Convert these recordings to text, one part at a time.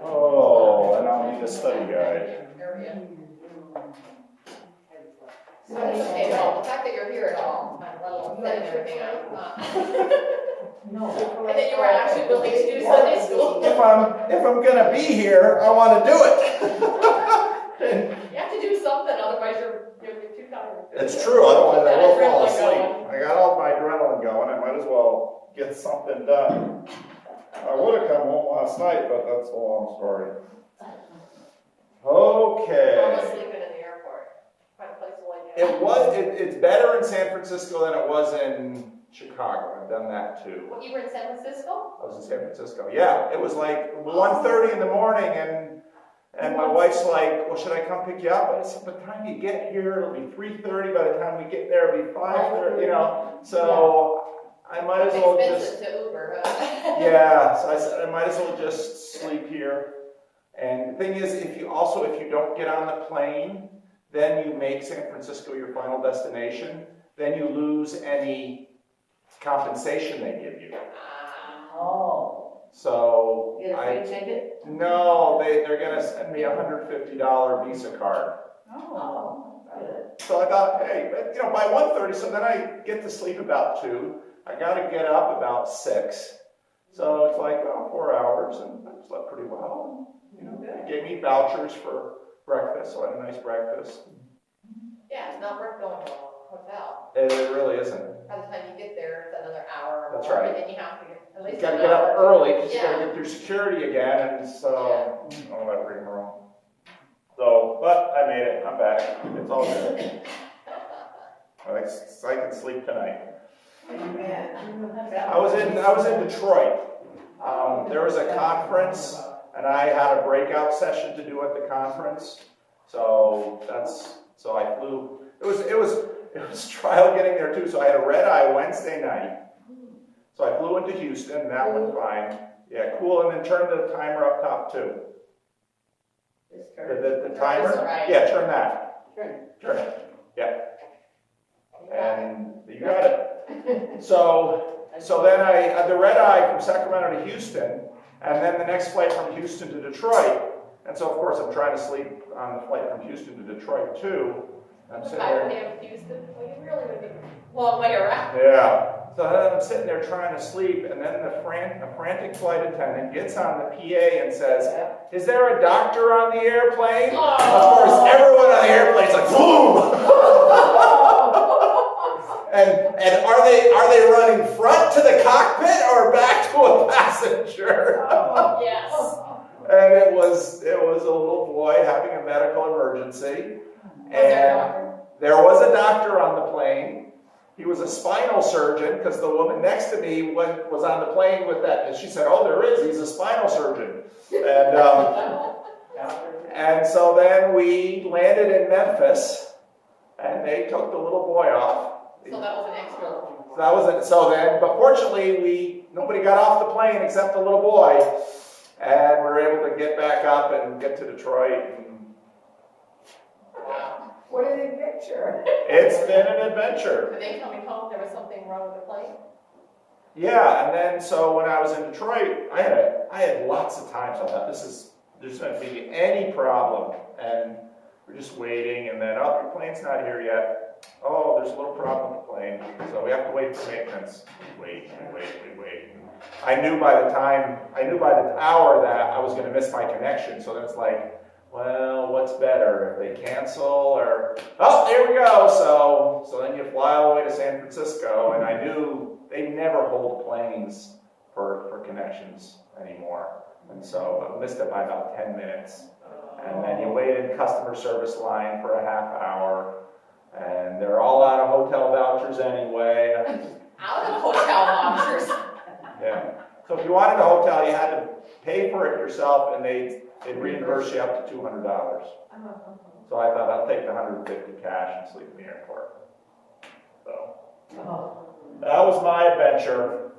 Oh, and I'll need a study guide. So it's okay, though, the fact that you're here at all, let alone setting everything up. And that you were actually willing to do Sunday school. If I'm gonna be here, I wanna do it. You have to do something, otherwise you'll get too tired. It's true, otherwise I will fall Adrenaline asleep. going. I got all my adrenaline going, I might as well get something done. I would have come home last night, but that's a long story. Okay. Almost sleeping in the airport. Find a place to lay down. It's better in San Francisco than it was in Chicago. I've done that too. What, you were in San Francisco? I was in San Francisco. Yeah, it was like 1:30 in the morning, and my wife's like, "Well, should I come pick you up?" I said, "By the time you get here, it'll be 3:30. By the time we get there, it'll be 5:30. You know, so I might as well just." Expensive to Uber, huh? Yeah, so I said I might as well just sleep here. And the thing is, if you don't get on the plane, then you make San Francisco your final destination. Then you lose any compensation they give you. Oh. So You get a free ticket? no, they're gonna send me a $150 Visa card. Oh, good. So I thought, hey, but, by 1:30, so then I get to sleep about 2. I gotta get up about 6. So it's like, 4 hours, and I slept pretty well. They gave me vouchers for breakfast, so I had a nice breakfast. Yeah, it's not worth going to a hotel. It really isn't. By the time you get there, it's another hour. or That's more, right. And then you have to get at least You gotta an get up hour. early, because you Yeah. gotta get through security again, and so, all that rigmarole. So, but I made it, I'm back, it's all good. I can sleep tonight. I was in Detroit. There was a conference, and I had a breakout session to do at the conference. So I flew. It was trial getting there too. So I had a red eye Wednesday night. So I flew into Houston, and that went fine. Yeah, cool. And then turned the timer up top too. The timer. Right. Yeah, turn that. Turn Turn it. Yeah. And you got it. So then I had the red eye from Sacramento to Houston, and then the next flight from Houston to Detroit. And so, of course, I'm trying to sleep on the flight from Houston to Detroit, too. I'm sitting there. Houston, well, you really would be a long way around. Yeah. So then I'm sitting there trying to sleep, and then a frantic flight attendant gets on the PA and says, "Is there a doctor on the airplane?" Oh. Of course, everyone on the airplane's like, boom! And are they running front to the cockpit or back to a passenger? Yes. And it was a little boy having a medical emergency. And there was a doctor on the plane. He was a spinal surgeon, because the woman next to me was on the plane with that, and she said, "Oh, there is. He's a spinal surgeon." And so then we landed in Memphis, and they took the little boy off. So that was an extra. That was it. So then, but fortunately, nobody got off the plane except the little boy, and we were able to get back up and get to Detroit. And Wow. What an adventure. it's been an adventure. Did they coming home, there was something wrong with the plane? Yeah, and then so when I was in Detroit, I had lots of times I thought there's not going to be any problem, and we're just waiting, and then your plane's not here yet. Oh, there's a little problem with the plane, so we have to wait for maintenance. Wait. I knew by the hour that I was going to miss my connection, so then it's like, well, what's better, if they cancel or, here we go. So then you fly all the way to San Francisco, and I knew they never hold planes for connections anymore. And so I missed it by about 10 minutes. And then you wait in customer service line for a half hour, and they're all out of hotel vouchers anyway. Out of hotel vouchers. Yeah. So if you wanted a hotel, you had to pay for it yourself, and they'd reimburse you up to $200. So I thought I'll take the $150 cash and sleep in the airport. So that was my adventure.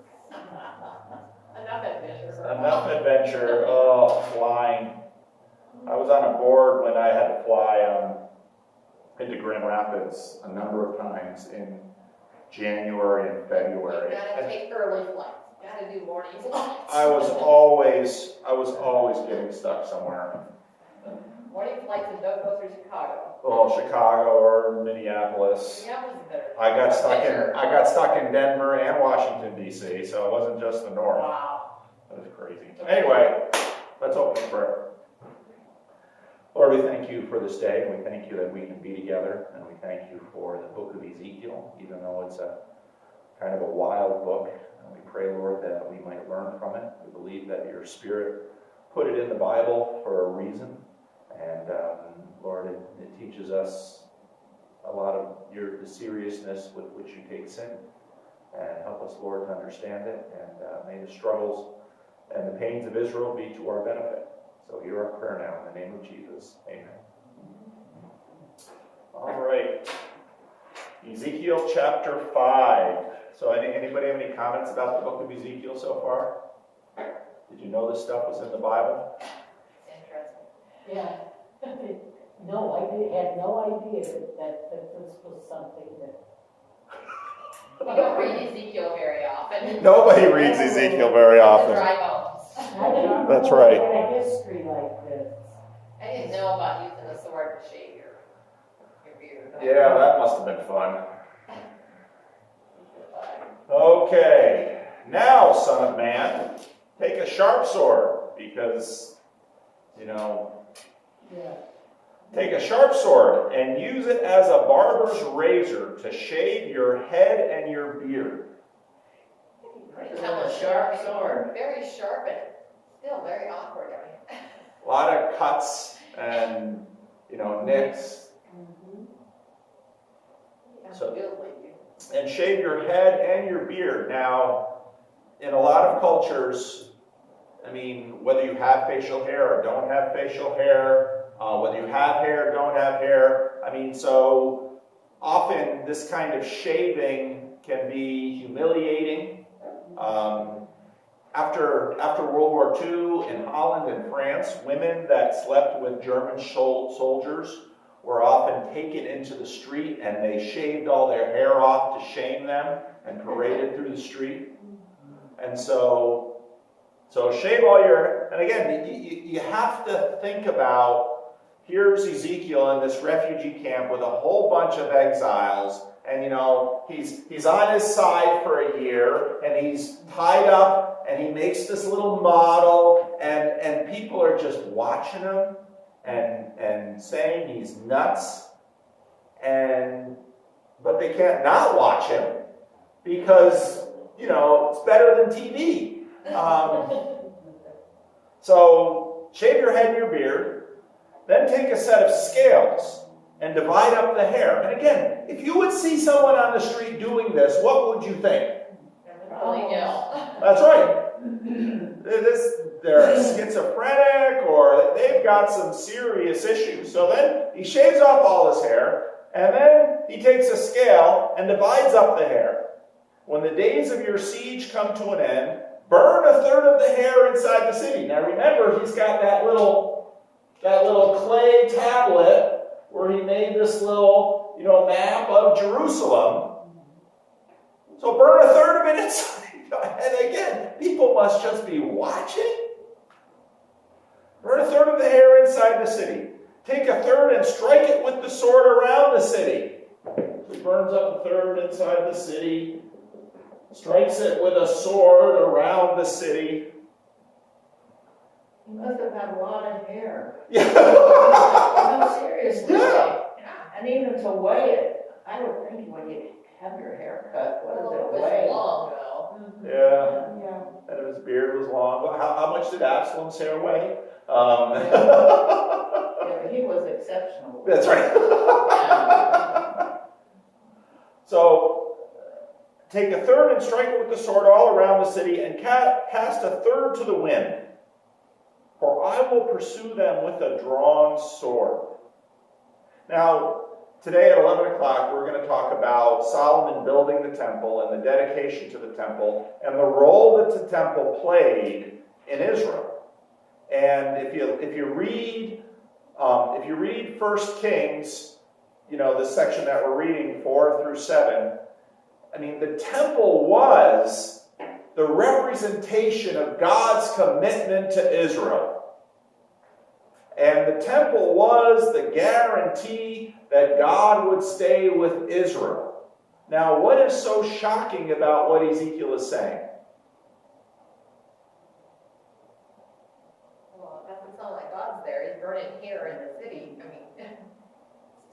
Enough adventure. Oh, flying. I was on a board when I had to fly into Grand Rapids a number of times in January and February. You gotta take early flights. had to do morning flights. I was always getting stuck somewhere. Morning flights and don't go through Chicago. Well, Chicago or Minneapolis. Yeah, it was better. I got stuck in Denver and Washington D.C., so it wasn't just the north. Wow. That was crazy. Anyway, let's open in prayer. Lord, we thank you for this day, and we thank you that we can be together, and we thank you for the book of Ezekiel, even though it's a kind of a wild book. And we pray, Lord, that we might learn from it. We believe that your Spirit put it in the Bible for a reason, and Lord, it teaches us a lot of the seriousness with which you take sin, and help us, Lord, to understand it, and may the struggles and the pains of Israel be to our benefit. So hear our prayer now in the name of Jesus. Amen. All right. Ezekiel chapter 5. So anybody have any comments about the book of Ezekiel so far? Did you know this stuff was in the Bible? Interesting. Yeah. No, had no idea that this was something that. We don't read Ezekiel very often. Nobody reads Ezekiel very often. Dry bones. I didn't know That's right. we had a history like this. I didn't know about using a sword to shave your beard. Yeah, that must have been fun. Okay. Now, son of man, take a sharp sword, because, Yeah. take a sharp sword and use it as a barber's razor to shave your head and your beard. A sharp sword. Very sharp and still very awkward. A lot of cuts and, nicks. Mm-hmm. So- And shave your head and your beard. Now, in a lot of cultures, whether you have facial hair or don't have facial hair, whether you have hair or don't have hair, so often this kind of shaving can be humiliating. After World War II in Holland and France, women that slept with German soldiers were often taken into the street, and they shaved all their hair off to shame them and paraded through the street. And so shave all your, and again, you have to think about, here's Ezekiel in this refugee camp with a whole bunch of exiles, and he's on his side for a year, and he's tied up, and he makes this little model, and people are just watching him and saying he's nuts, but they can't not watch him because it's better than TV. So shave your head and your beard, then take a set of scales and divide up the hair. And again, if you would see someone on the street doing this, what would you think? Really ill. That's right. They're schizophrenic, or they've got some serious issues. So then he shaves off all his hair, and then he takes a scale and divides up the hair. When the days of your siege come to an end, burn a third of the hair inside the city. Now remember, he's got that little clay tablet where he made this little, map of Jerusalem. So burn a third of it inside. And again, people must just be watching. Burn a third of the hair inside the city. Take a third and strike it with the sword around the city. So he burns up a third inside the city, strikes it with a sword around the city. He must have had a lot of hair. Yeah. No, seriously. Yeah. And even to weigh it, I would think when you have your hair cut, what does It it was weigh? long though. Yeah. Yeah. And his beard was long. How much did Absalom's hair weigh? Yeah, but he was exceptional. That's right. So, take a third and strike it with the sword all around the city, and cast a third to the wind. For I will pursue them with a drawn sword. Now, today at 11 o'clock, we're going to talk about Solomon building the temple and the dedication to the temple and the role that the temple played in Israel. And if you read 1 Kings, the section that we're reading 4 through 7, the temple was the representation of God's commitment to Israel. And the temple was the guarantee that God would stay with Israel. Now, what is so shocking about what Ezekiel is saying? Well, it doesn't sound like God's there. He's burning here in the city. I mean,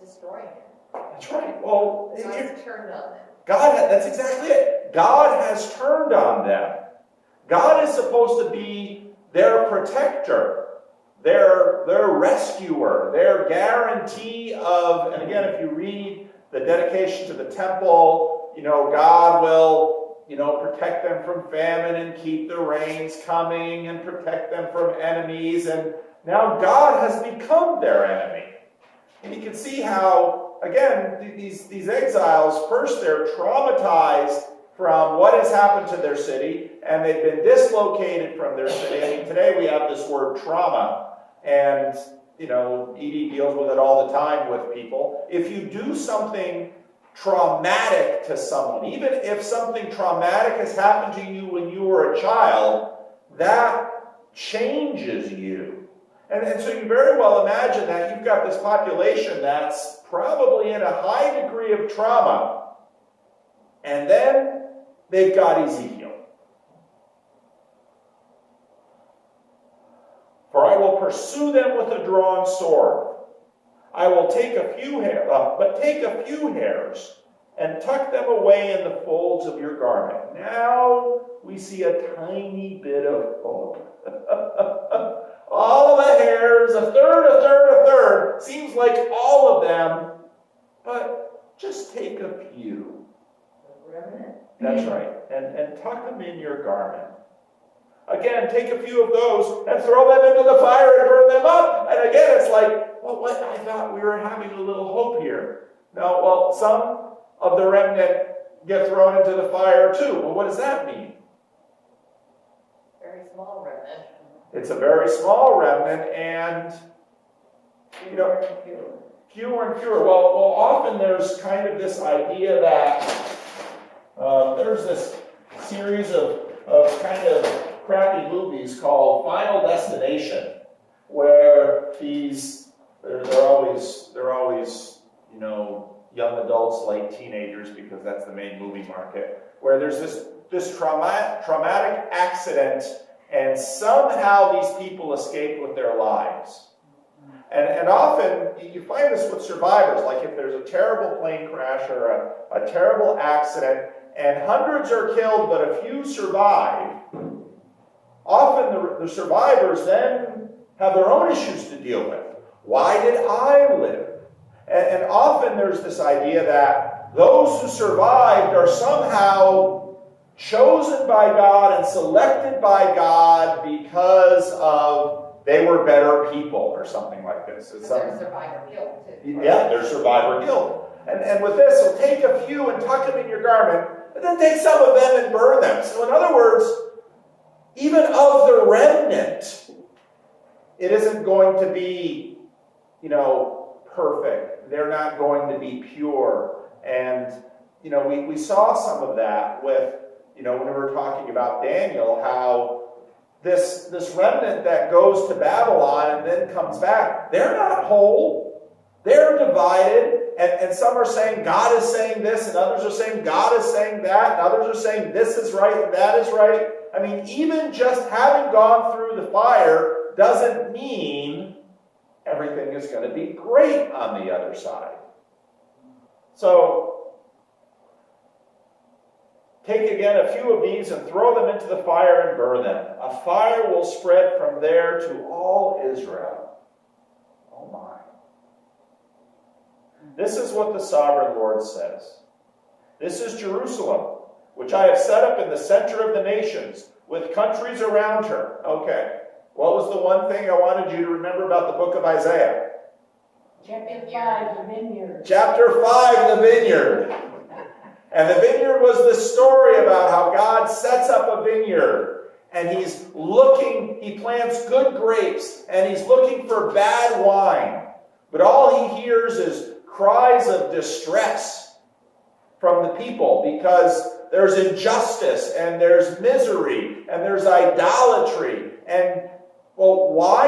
it's destroying it. That's right. Well, God's turned on them. that's exactly it. God has turned on them. God is supposed to be their protector, their rescuer, their guarantee of, and again, if you read the dedication to the temple, God will, protect them from famine and keep the rains coming and protect them from enemies. And now God has become their enemy. And you can see how, again, these exiles, first they're traumatized from what has happened to their city, and they've been dislocated from their city. I mean, today we have this word trauma, and, Edie deals with it all the time with people. If you do something traumatic to someone, even if something traumatic has happened to you when you were a child, that changes you. And so you very well imagine that you've got this population that's probably in a high degree of trauma. And then they've got Ezekiel. For I will pursue them with a drawn sword. I will take a few hairs and tuck them away in the folds of your garment. Now we see a tiny bit of hope. All the hairs, a third. Seems like all of them, but just take a few. That's right. And tuck them in your garment. Again, take a few of those and throw them into the fire and burn them up. And again, it's like, well, what? I thought we were having a little hope here. No, well, some of the remnant get thrown into the fire too. Well, what does that mean? Very small remnant. It's a very small remnant, and fewer and fewer. Well, often there's kind of this idea that there's this series of kind of crappy movies called Final Destination, where they're always young adults, late teenagers, because that's the main movie market, where there's this traumatic accident, and somehow these people escape with their lives. And often you find this with survivors, like if there's a terrible plane crash or a terrible accident, and hundreds are killed, but a few survive. Often the survivors then have their own issues to deal with. Why did I live? And often there's this idea that those who survived are somehow chosen by God and selected by God because of they were better people or something like this. It's their survivor guilt too. Yeah, their survivor guilt. And with this, so take a few and tuck them in your garment, and then take some of them and burn them. So in other words, even of the remnant, it isn't going to be, perfect. They're not going to be pure. And, we saw some of that with, when we were talking about Daniel, how this remnant that goes to Babylon and then comes back, they're not whole. They're divided. And some are saying God is saying this, and others are saying God is saying that, and others are saying this is right and that is right. I mean, even just having gone through the fire doesn't mean everything is going to be great on the other side. So, take again a few of these and throw them into the fire and burn them. A fire will spread from there to all Israel. Oh my. This is what the sovereign Lord says. This is Jerusalem, which I have set up in the center of the nations, with countries around her. Okay. What was the one thing I wanted you to remember about the book of Isaiah? Chapter 5, the vineyard. Chapter 5, the vineyard. And the vineyard was the story about how God sets up a vineyard. And he plants good grapes, and he's looking for bad wine. But all he hears is cries of distress from the people, because there's injustice, and there's misery, and there's idolatry. And, well, why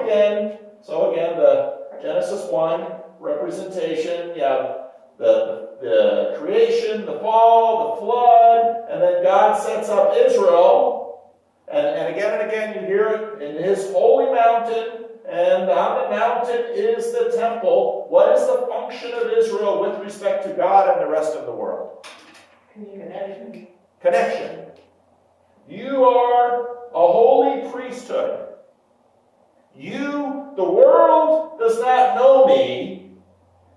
again? So again, the Genesis 1 representation, you have the creation, the fall, the flood, and then God sets up Israel. And again, you hear it in his holy mountain, and on the mountain is the temple. What is the function of Israel with respect to God and the rest of the world? Connection. Connection. You are a holy priesthood. The world does not know me,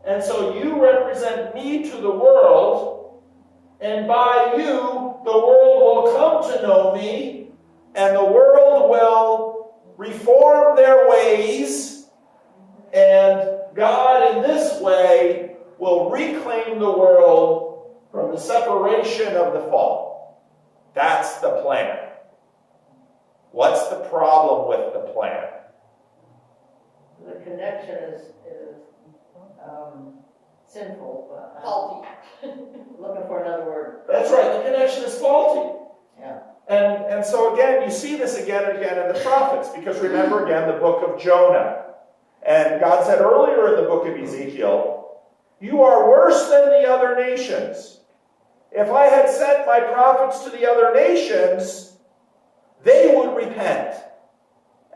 and so you represent me to the world, and by you, the world will come to know me, and the world will reform their ways, and God in this way will reclaim the world from the separation of the fall. That's the plan. What's the problem with the plan? The connection is sinful. Faulty. Looking for another word. That's right, the connection is faulty. Yeah. And so again, you see this again and again in the prophets, because remember again the book of Jonah. And God said earlier in the book of Ezekiel, you are worse than the other nations. If I had sent my prophets to the other nations, they would repent.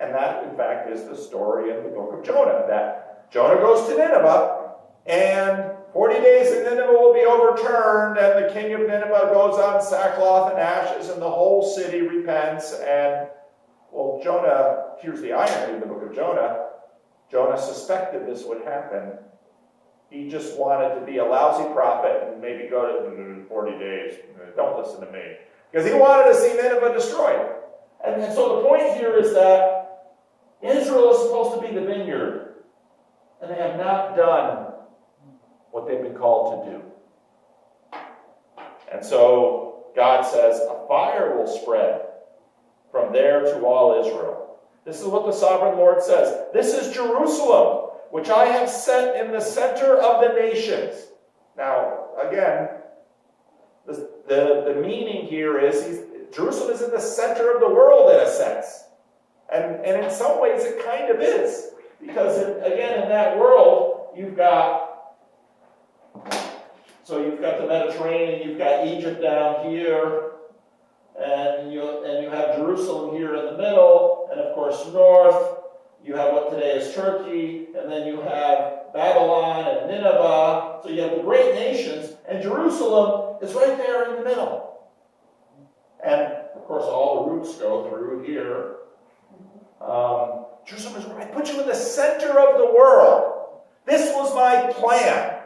And that, in fact, is the story in the book of Jonah, that Jonah goes to Nineveh, and 40 days in Nineveh will be overturned, and the king of Nineveh goes on sackcloth and ashes, and the whole city repents. And, well, Jonah, here's the irony in the book of Jonah. Jonah suspected this would happen. He just wanted to be a lousy prophet and maybe go to 40 days. Don't listen to me. Because he wanted to see Nineveh destroyed. And so the point here is that Israel is supposed to be the vineyard, and they have not done what they've been called to do. And so God says, a fire will spread from there to all Israel. This is what the sovereign Lord says. This is Jerusalem, which I have set in the center of the nations. Now, again, the meaning here is Jerusalem is in the center of the world in a sense. And in some ways it kind of is. Because, again, in that world, you've got the Mediterranean, you've got Egypt down here, and you have Jerusalem here in the middle, and of course north, you have what today is Turkey, and then you have Babylon and Nineveh. So you have the great nations, and Jerusalem is right there in the middle. And, of course, all the routes go through here. Jerusalem is right. I put you in the center of the world. This was my plan.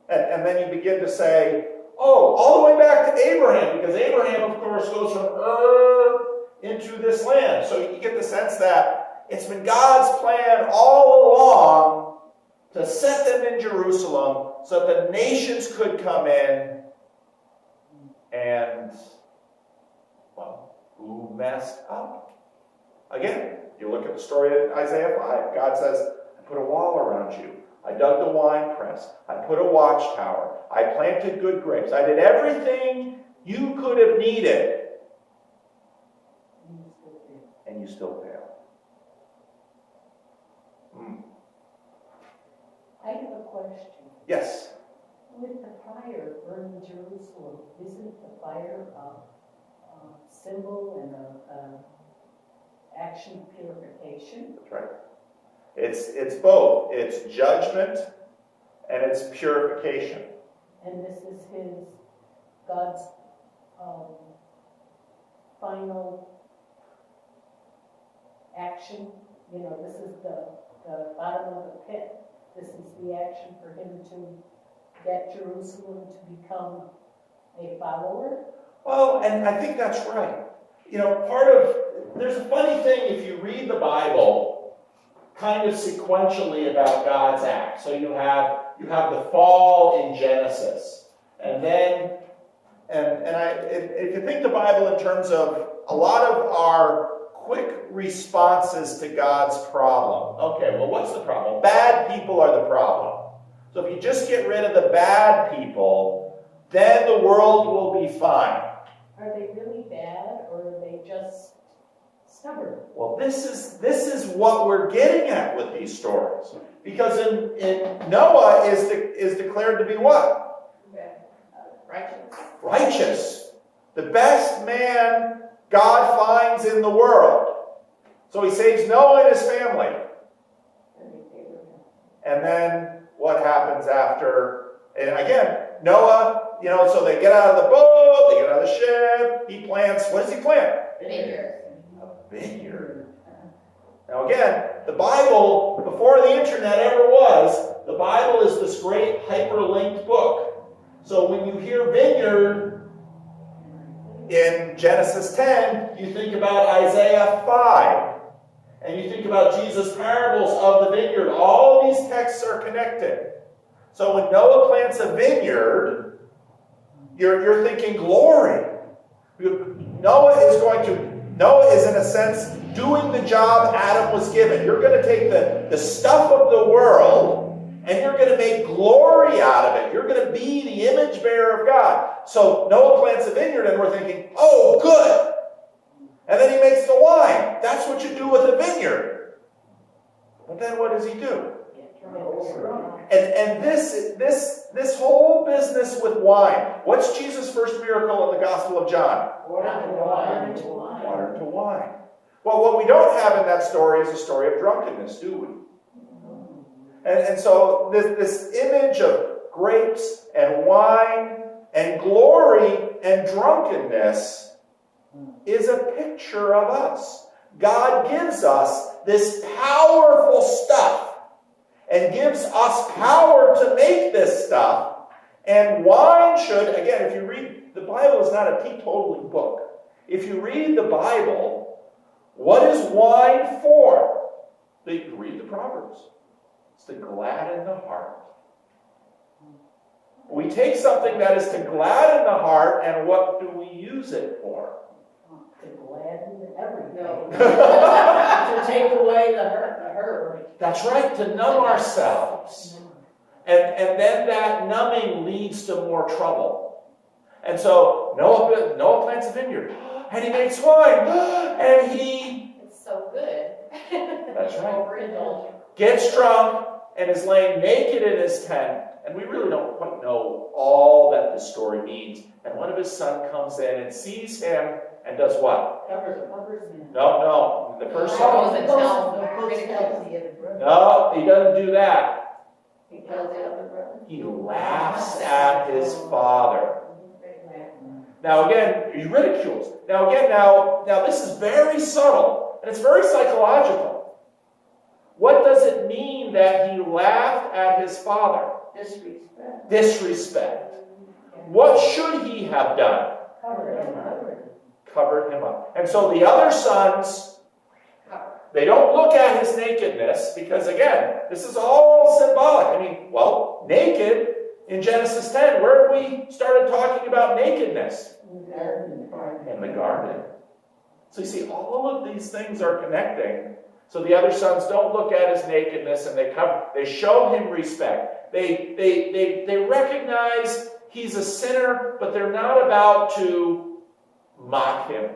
And then you begin to say, oh, all the way back to Abraham, because Abraham, of course, goes from into this land. So you get the sense that it's been God's plan all along to set them in Jerusalem so that the nations could come in. And, well, who messed up? Again, you look at the story in Isaiah 5. God says, I put a wall around you. I dug the wine press. I put a watchtower. I planted good grapes. I did everything you could have needed. And you still failed. I have a question. Yes. With the fire burning Jerusalem, isn't the fire a symbol and a action of purification? That's right. It's both. It's judgment and it's purification. And this is God's final action. You know, this is the bottom of the pit. This is the action for him to get Jerusalem to become a follower. Well, and I think that's right. You know, there's a funny thing if you read the Bible kind of sequentially about God's act. So you have the fall in Genesis. And then, if you think the Bible in terms of a lot of our quick responses to God's problem. Okay, well, what's the problem? Bad people are the problem. So if you just get rid of the bad people, then the world will be fine. Are they really bad, or are they just stubborn? Well, this is what we're getting at with these stories. Because in Noah is declared to be what? Righteous. Righteous. The best man God finds in the world. So he saves Noah and his family. And then what happens after? And again, Noah, so they get out of the boat, they get out of the ship, he plants, what does he plant? Vineyard. A vineyard. Now again, the Bible, before the internet ever was, the Bible is this great hyperlinked book. So when you hear vineyard in Genesis 10, you think about Isaiah 5. And you think about Jesus' parables of the vineyard. All these texts are connected. So when Noah plants a vineyard, you're thinking glory. Noah is in a sense doing the job Adam was given. You're going to take the stuff of the world and you're going to make glory out of it. You're going to be the image bearer of God. So Noah plants a vineyard and we're thinking, oh, good. And then he makes the wine. That's what you do with a vineyard. But then what does he do? And this whole business with wine. What's Jesus' first miracle in the Gospel of John? Water to wine. Water to wine. Well, what we don't have in that story is a story of drunkenness, do we? And so this image of grapes and wine and glory and drunkenness is a picture of us. God gives us this powerful stuff and gives us power to make this stuff. And wine should, again, if you read, the Bible is not a teetotaling book. If you read the Bible, what is wine for? You read the Proverbs. It's to gladden the heart. We take something that is to gladden the heart, and what do we use it for? To gladden everything. No. To take away the hurt. That's right, to numb ourselves. And then that numbing leads to more trouble. And so Noah plants a vineyard, and he makes wine, and he... It's so good. That's right. Overindulgent. Gets drunk, and is laying naked in his tent. And we really don't quite know all that the story means. And one of his sons comes in and sees him and does what? Covers him. No. The first Oh, son. it tells No, he doesn't do that. He tells the other brother. He laughs at his father. Now again, he ridicules. Now this is very subtle, and it's very psychological. What does it mean that he laughed at his father? Disrespect. What should he have done? Covered him up. And so the other sons, they don't look at his nakedness, because again, this is all symbolic. Naked in Genesis 10, where have we started talking about nakedness? In the garden. So you see, all of these things are connecting. So the other sons don't look at his nakedness, and they show him respect. They recognize he's a sinner, but they're not about to mock him.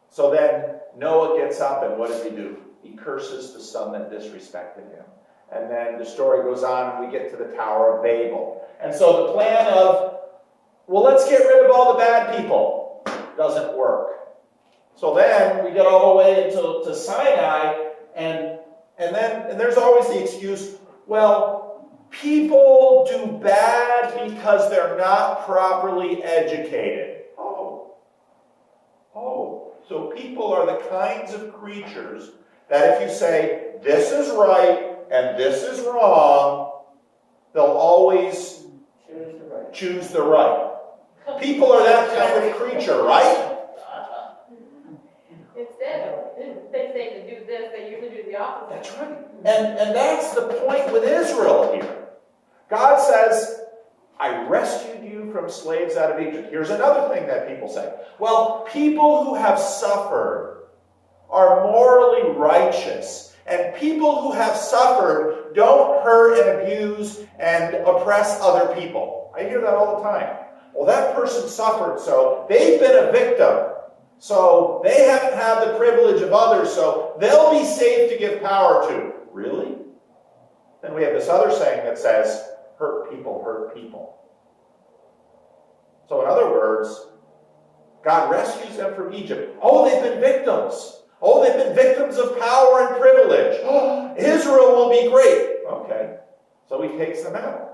So then Noah gets up, and what does he do? He curses the son that disrespected him. And then the story goes on, and we get to the Tower of Babel. And so the plan of, let's get rid of all the bad people, doesn't work. So then we get all the way to Sinai, and there's always the excuse, people do bad because they're not properly educated. So people are the kinds of creatures that if you say, this is right and this is wrong, they'll always choose the right. People are that kind of creature, right? Instead, they say to do this, they usually do the opposite. That's right. And that's the point with Israel here. God says, I rescued you from slaves out of Egypt. Here's another thing that people say. People who have suffered are morally righteous. And people who have suffered don't hurt and abuse and oppress other people. I hear that all the time. Well, that person suffered, so they've been a victim. So they haven't had the privilege of others, so they'll be safe to give power to. Really? Then we have this other saying that says, hurt people hurt people. So in other words, God rescues them from Egypt. Oh, they've been victims. Oh, they've been victims of power and privilege. Oh, Israel will be great. Okay, so he takes them out.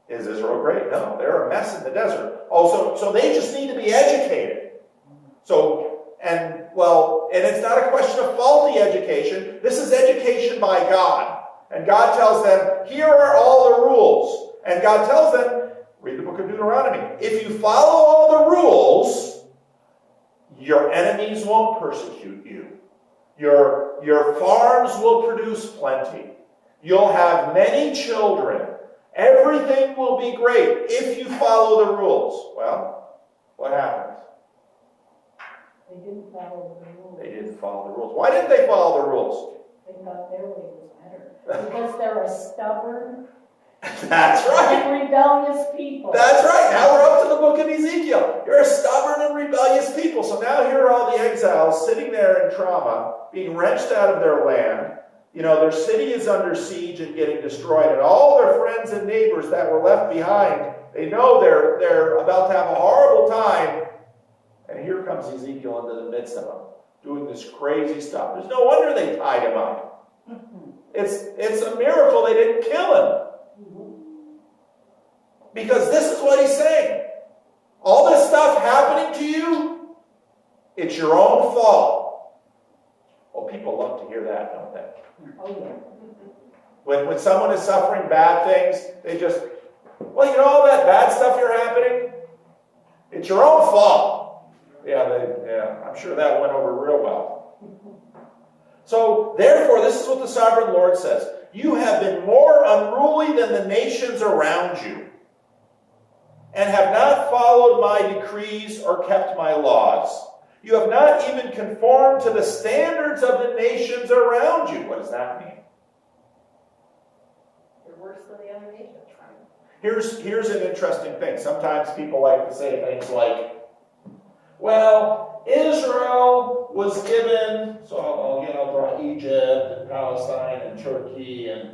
Is Israel great? No, they're a mess in the desert. Oh, so they just need to be educated. And it's not a question of faulty education. This is education by God. And God tells them, here are all the rules. And God tells them, read the book of Deuteronomy. If you follow all the rules, your enemies won't persecute you. Your farms will produce plenty. You'll have many children. Everything will be great if you follow the rules. Well, what happens? They didn't follow the rules. They didn't follow the rules. Why didn't they follow the rules? They thought their way was better. Because they're a stubborn That's right. and rebellious people. That's right. Now we're up to the book of Ezekiel. You're a stubborn and rebellious people. So now here are all the exiles sitting there in trauma, being wrenched out of their land. You know, their city is under siege and getting destroyed. And all their friends and neighbors that were left behind, they know they're about to have a horrible time. And here comes Ezekiel into the midst of them, doing this crazy stuff. There's no wonder they tied him up. It's a miracle they didn't kill him. Because this is what he's saying. All this stuff happening to you, it's your own fault. Well, people love to hear that, don't they? Oh, yeah. When someone is suffering bad things, they just, well, you know all that bad stuff you're happening? It's your own fault. Yeah, I'm sure that went over real well. So, therefore, this is what the sovereign Lord says. You have been more unruly than the nations around you, and have not followed my decrees or kept my laws. You have not even conformed to the standards of the nations around you. What does that mean? You're worse than the other nations. Here's an interesting thing. Sometimes people like to say things like, well, Israel was given, so I'll draw Egypt and Palestine and Turkey and,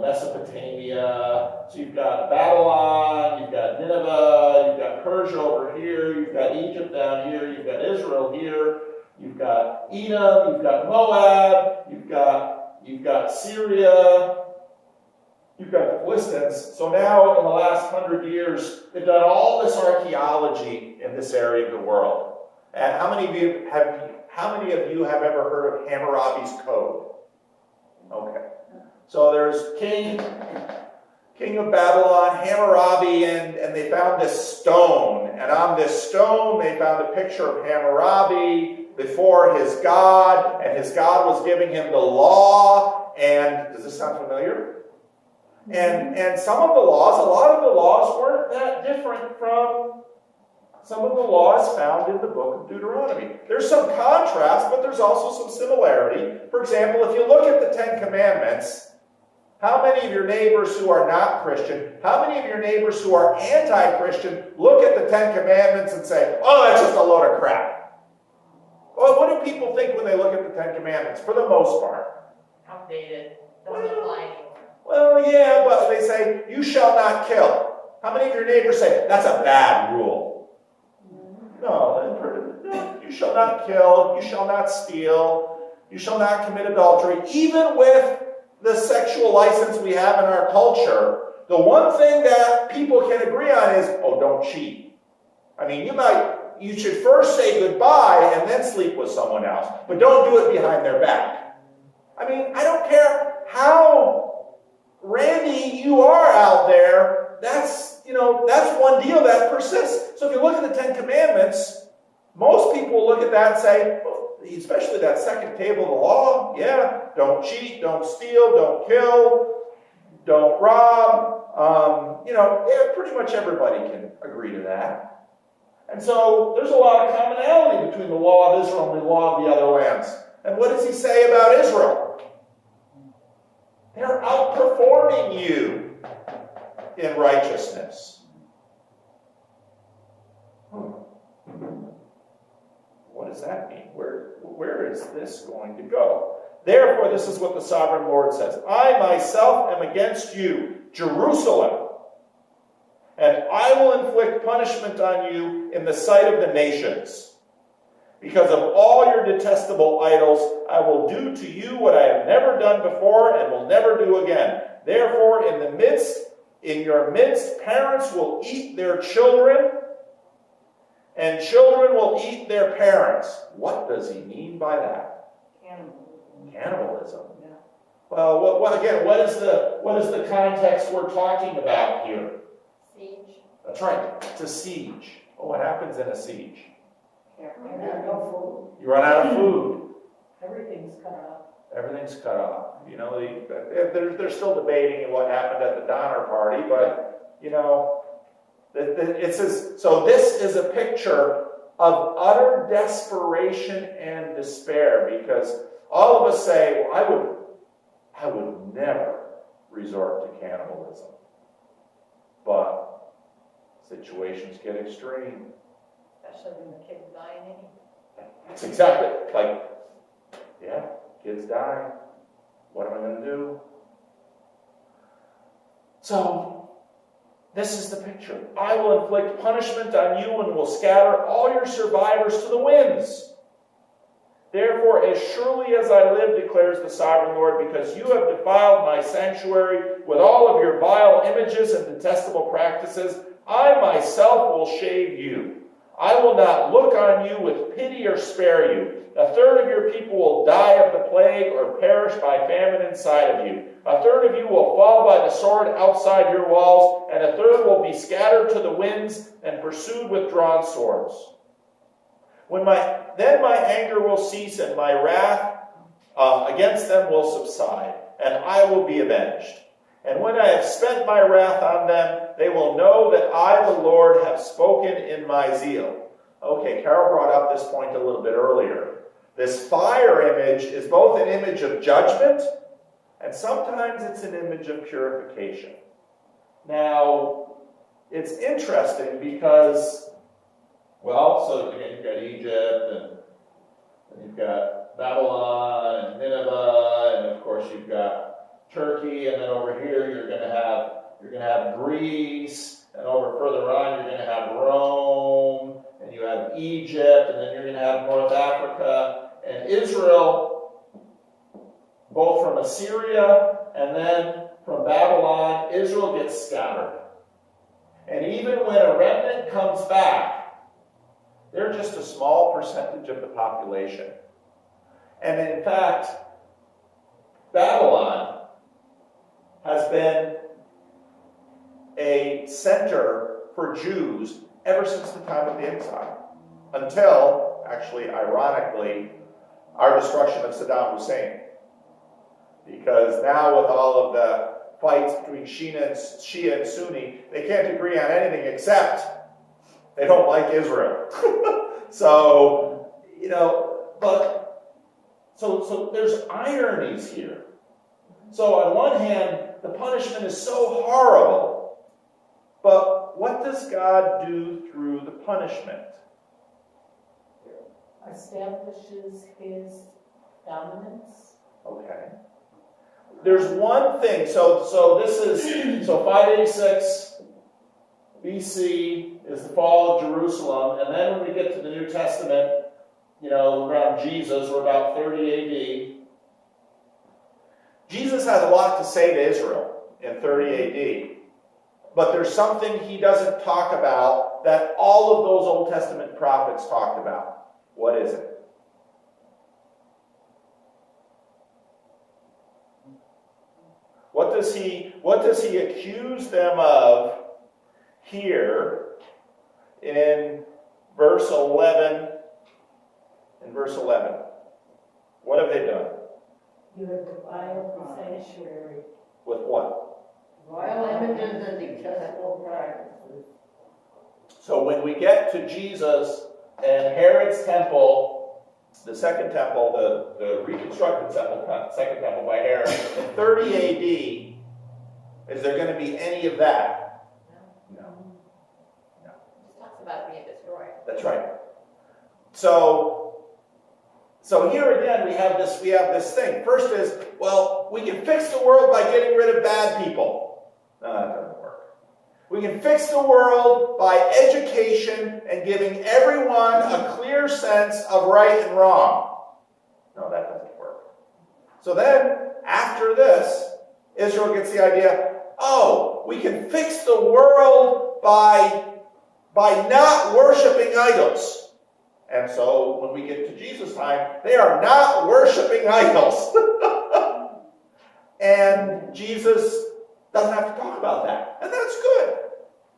Mesopotamia. So you've got Babylon, you've got Nineveh, you've got Persia over here, you've got Egypt down here, you've got Israel here, you've got Edom, you've got Moab, you've got Syria, you've got the Philistines. So now in the last 100 years, they've done all this archaeology in this area of the world. And how many of you have ever heard of Hammurabi's Code? Okay. So there's King of Babylon, Hammurabi, and they found this stone. And on this stone, they found a picture of Hammurabi before his God, and his God was giving him the law. And does this sound familiar? And some of the laws, a lot of the laws weren't that different from some of the laws found in the book of Deuteronomy. There's some contrast, but there's also some similarity. For example, if you look at the Ten Commandments, how many of your neighbors who are not Christian, how many of your neighbors who are anti-Christian look at the Ten Commandments and say, oh, that's just a load of crap? Well, what do people think when they look at the Ten Commandments, for the most part? Outdated. Doesn't apply anymore. Well, yeah, but they say, you shall not kill. How many of your neighbors say, that's a bad rule? No, you shall not kill, you shall not steal, you shall not commit adultery. Even with the sexual license we have in our culture, the one thing that people can agree on is, oh, don't cheat. I mean, you should first say goodbye and then sleep with someone else, but don't do it behind their back. I mean, I don't care how randy you are out there, that's one deal that persists. So if you look at the Ten Commandments, most people will look at that and say, well, especially that second table of the law, yeah, don't cheat, don't steal, don't kill, don't rob. Pretty much everybody can agree to that. And so there's a lot of commonality between the law of Israel and the law of the other lands. And what does he say about Israel? They're outperforming you in righteousness. does that mean? Where is this going to go? Therefore, this is what the sovereign Lord says. I myself am against you, Jerusalem, and I will inflict punishment on you in the sight of the nations. Because of all your detestable idols, I will do to you what I have never done before and will never do again. Therefore, in your midst, parents will eat their children, and children will eat their parents. What does he mean by that? Cannibalism. Yeah. Well, what is the context we're talking about here? Siege. That's right. It's a siege. Well, what happens in a siege? No You run out of food. Everything's cut off. Everything's cut off. You know, they're still debating what happened at the Donner Party, but you know, it says so. This is a picture of utter desperation and despair, because all of us say, well, I would never resort to cannibalism, but situations get extreme. Especially when the kid's dying anyway. It's exactly like, yeah, kids die. What am I going to do? So, this is the picture. I will inflict punishment on you and will scatter all your survivors to the winds. Therefore, as surely as I live, declares the sovereign Lord, because you have defiled my sanctuary with all of your vile images and detestable practices, I myself will shave you. I will not look on you with pity or spare you. A third of your people will die of the plague or perish by famine inside of you. A third of you will fall by the sword outside your walls, and a third will be scattered to the winds and pursued with drawn swords. Then my anger will cease, and my wrath against them will subside, and I will be avenged. And when I have spent my wrath on them, they will know that I, the Lord, have spoken in my zeal. Okay, Carol brought up this point a little bit earlier. This fire image is both an image of judgment, and sometimes it's an image of purification. Now, it's interesting because, well, so again, you've got Egypt, and you've got Babylon, and Nineveh, and of course you've got Turkey, and then over here you're going to have Greece, and over further on you're going to have Rome, and you have Egypt, and then you're going to have North Africa and Israel, both from Assyria and then from Babylon. Israel gets scattered, and even when a remnant comes back, they're just a small percentage of the population. And in fact, Babylon has been a center for Jews ever since the time of the exile, until, actually, ironically, our destruction of Saddam Hussein. Because now with all of the fights between Shia and Sunni, they can't agree on anything except they don't like Israel. So, you know, but, so there's ironies here. So on one hand, the punishment is so horrible, but what does God do through the punishment? Establishes his dominance. Okay. There's one thing, so this is, 586 BC is the fall of Jerusalem, and then when we get to the New Testament, you know, around Jesus, we're about 30 AD. Jesus has a lot to say to Israel in 30 AD, but there's something he doesn't talk about that all of those Old Testament prophets talked about. What is it? What does he accuse them of here in verse 11? In verse 11, what have they done? You have defiled the sanctuary. With what? Vile images and detestable practices. So when we get to Jesus and Herod's temple, the second temple, the reconstructed temple, second temple by Herod, in 30 AD, is there going to be any of that? No. It just talks about it being destroyed. That's right. So So here again, we have this thing. First is, well, we can fix the world by getting rid of bad people. No, that doesn't work. We can fix the world by education and giving everyone a clear sense of right and wrong. No, that doesn't work. So then, after this, Israel gets the idea, oh, we can fix the world by not worshiping idols. And so when we get to Jesus' time, they are not worshiping idols. And Jesus doesn't have to talk about that. And that's good.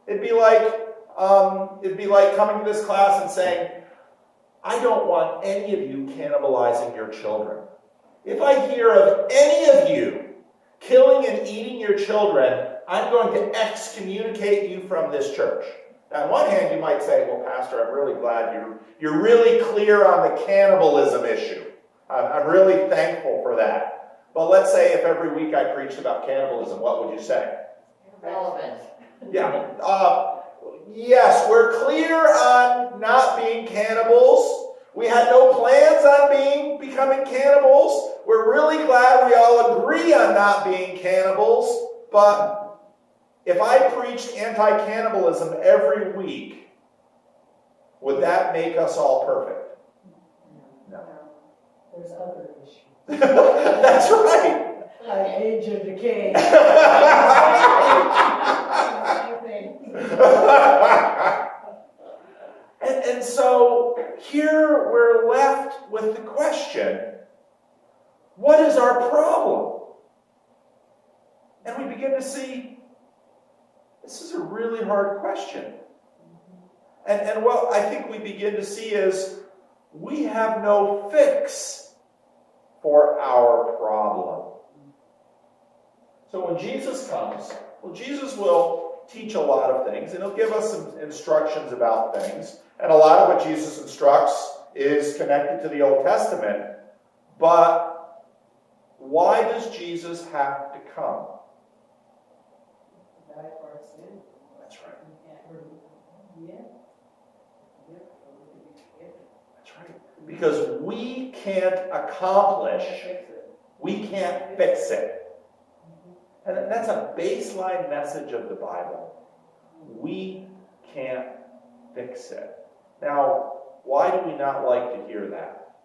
It'd be like coming to this class and saying, I don't want any of you cannibalizing your children. If I hear of any of you killing and eating your children, I'm going to excommunicate you from this church. Now, on one hand, you might say, well, Pastor, I'm really glad you're really clear on the cannibalism issue. I'm really thankful for that. But let's say if every week I preached about cannibalism, what would you say? Irrelevant. Yeah. Yes, we're clear on not being cannibals. We had no plans on becoming cannibals. We're really glad we all agree on not being cannibals. But if I preached anti-cannibalism every week, would that make us all perfect? No. There's other issues. That's right. Like age of decay. And so here we're left with the question, what is our problem? And we begin to see, this is a really hard question. And what I think we begin to see is, we have no fix for our problem. So when Jesus comes, well, Jesus will teach a lot of things, and he'll give us some instructions about things. And a lot of what Jesus instructs is connected to the Old Testament. But why does Jesus have to come? Die for our sin. That's right. Yeah. That's right. Because we can't accomplish, we can't fix it. And that's a baseline message of the Bible. We can't fix it. Now, why do we not like to hear that?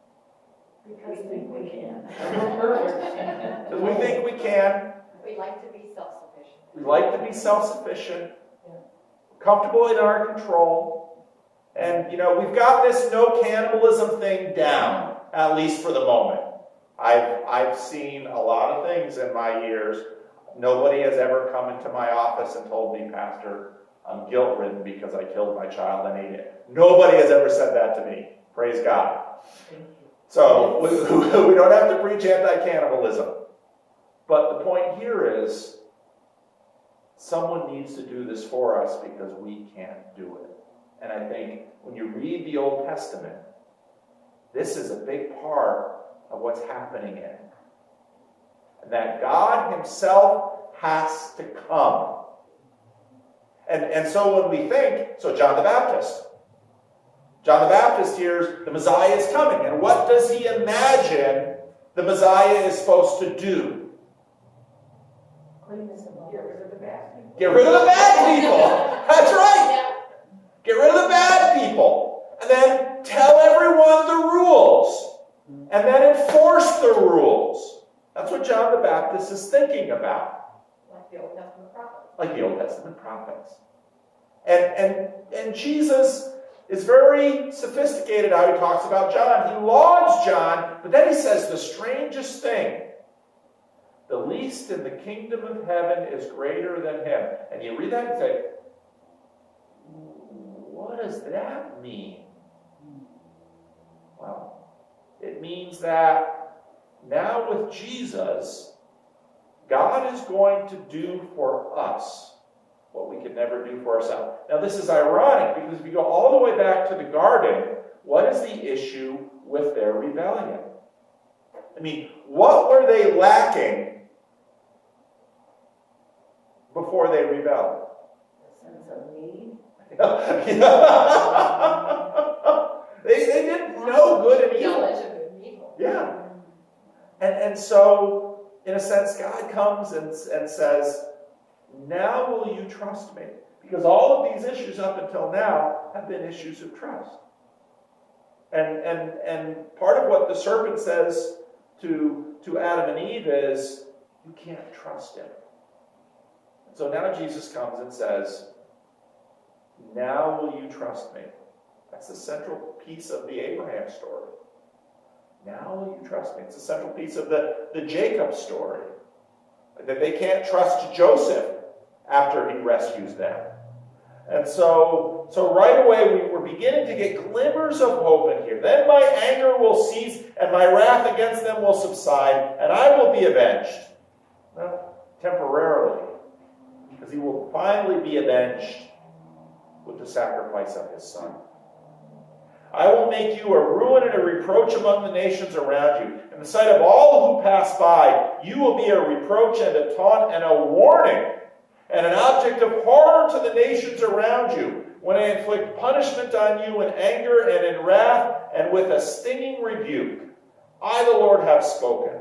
Because we think we can. Because we think we can. We like to be self-sufficient. We like to be self-sufficient, comfortable in our control. And, we've got this no cannibalism thing down, at least for the moment. I've seen a lot of things in my years. Nobody has ever come into my office and told me, Pastor, I'm guilt-ridden because I killed my child and ate it. Nobody has ever said that to me. Praise God. So we don't have to preach anti-cannibalism. But the point here is, someone needs to do this for us because we can't do it. And I think when you read the Old Testament, this is a big part of what's happening in it. And that God himself has to come. And so when we think, so John the Baptist hears the Messiah is coming. And what does he imagine the Messiah is supposed to do? Get rid of the bad people. Get rid of the bad people. That's right. Get rid of the bad people. And then tell everyone the rules. And then enforce the rules. That's what John the Baptist is thinking about. Like the Old Testament prophets. Like the Old Testament prophets. And Jesus is very sophisticated how he talks about John. He lauds John, but then he says the strangest thing. The least in the kingdom of heaven is greater than him. And you read that and say, what does that mean? Well, it means that now with Jesus, God is going to do for us what we could never do for ourselves. Now this is ironic because if you go all the way back to the garden, what is the issue with their rebellion? I mean, what were they lacking before they rebelled? A sense of need. They didn't know good and evil. Knowledge of good and evil. Yeah. And so, in a sense, God comes and says, now will you trust me? Because all of these issues up until now have been issues of trust. And part of what the serpent says to Adam and Eve is, you can't trust him. So now Jesus comes and says, now will you trust me? That's the central piece of the Abraham story. Now will you trust me? It's a central piece of the Jacob story. That they can't trust Joseph after he rescues them. And so right away we're beginning to get glimmers of hope in here. Then my anger will cease and my wrath against them will subside and I will be avenged. Not temporarily, because he will finally be avenged with the sacrifice of his son. I will make you a ruin and a reproach among the nations around you. In the sight of all who pass by, you will be a reproach and a taunt and a warning and an object of horror to the nations around you when I inflict punishment on you in anger and in wrath and with a stinging rebuke. I, the Lord, have spoken.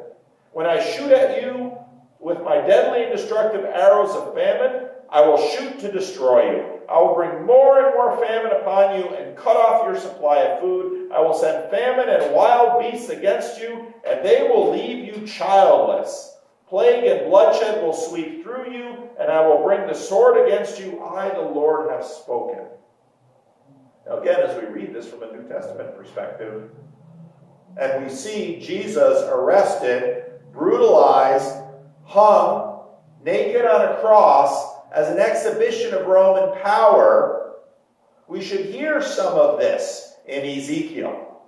When I shoot at you with my deadly and destructive arrows of famine, I will shoot to destroy you. I will bring more and more famine upon you and cut off your supply of food. I will send famine and wild beasts against you, and they will leave you childless. Plague and bloodshed will sweep through you, and I will bring the sword against you. I, the Lord, have spoken. Now again, as we read this from a New Testament perspective, and we see Jesus arrested, brutalized, hung, naked on a cross, as an exhibition of Roman power, we should hear some of this in Ezekiel.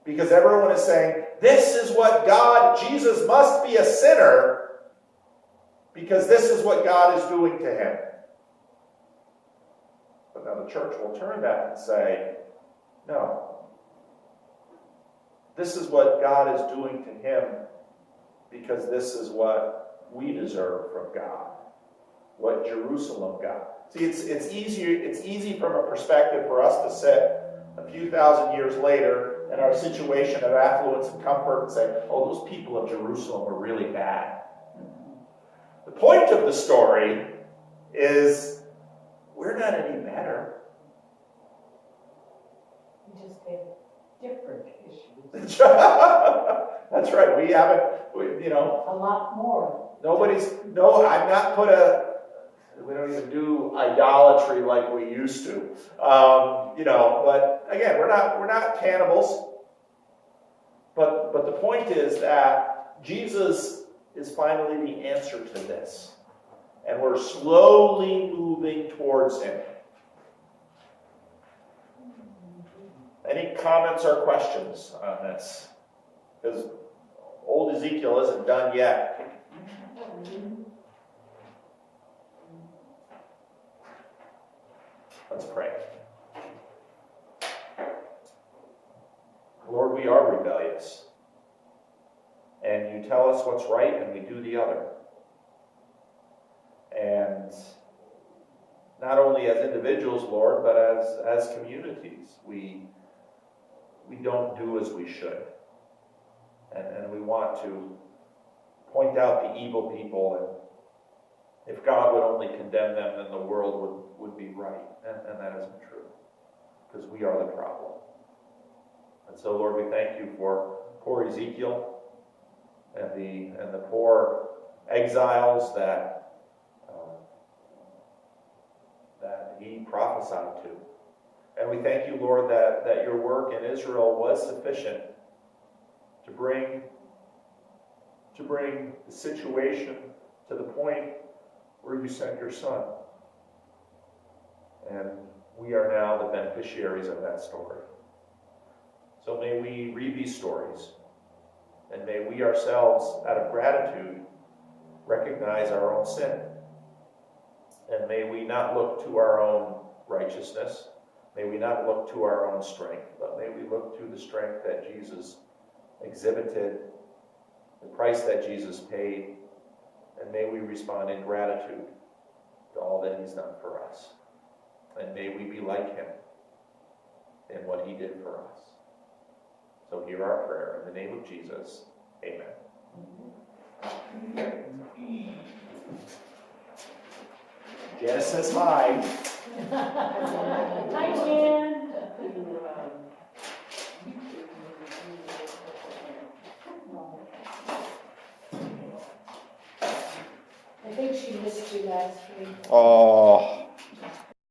Because everyone is saying, this is what God, Jesus must be a sinner, because this is what God is doing to him. But now the church will turn that and say, no. This is what God is doing to him, because this is what we deserve from God. What Jerusalem got. See, it's easy from a perspective for us to sit a few thousand years later in our situation of affluence and comfort and say, oh, those people of Jerusalem were really bad. The point of the story is we're not any better. We just have different issues. That's right. We haven't, A lot more. I've not put we don't even do idolatry like we used to. But again, we're not cannibals. But the point is that Jesus is finally the answer to this. And we're slowly moving towards him. Any comments or questions on this? Because old Ezekiel isn't done yet. Let's pray. Lord, we are rebellious. And you tell us what's right and we do the other. And not only as individuals, Lord, but as communities, we don't do as we should. And we want to point out the evil people, and if God would only condemn them, then the world would be right. And that isn't true, because we are the problem. And so, Lord, we thank you for poor Ezekiel and the poor exiles that he prophesied to. And we thank you, Lord, that your work in Israel was sufficient to bring the situation to the point where you sent your Son. And we are now the beneficiaries of that story. So may we read these stories, and may we ourselves, out of gratitude, recognize our own sin. And may we not look to our own righteousness. May we not look to our own strength, but may we look to the strength that Jesus exhibited, the price that Jesus paid, and may we respond in gratitude to all that he's done for us. And may we be like him in what he did for us. So hear our prayer. In the name of Jesus, amen. Janice says hi. Hi, Jan. I think she missed you last week. Oh.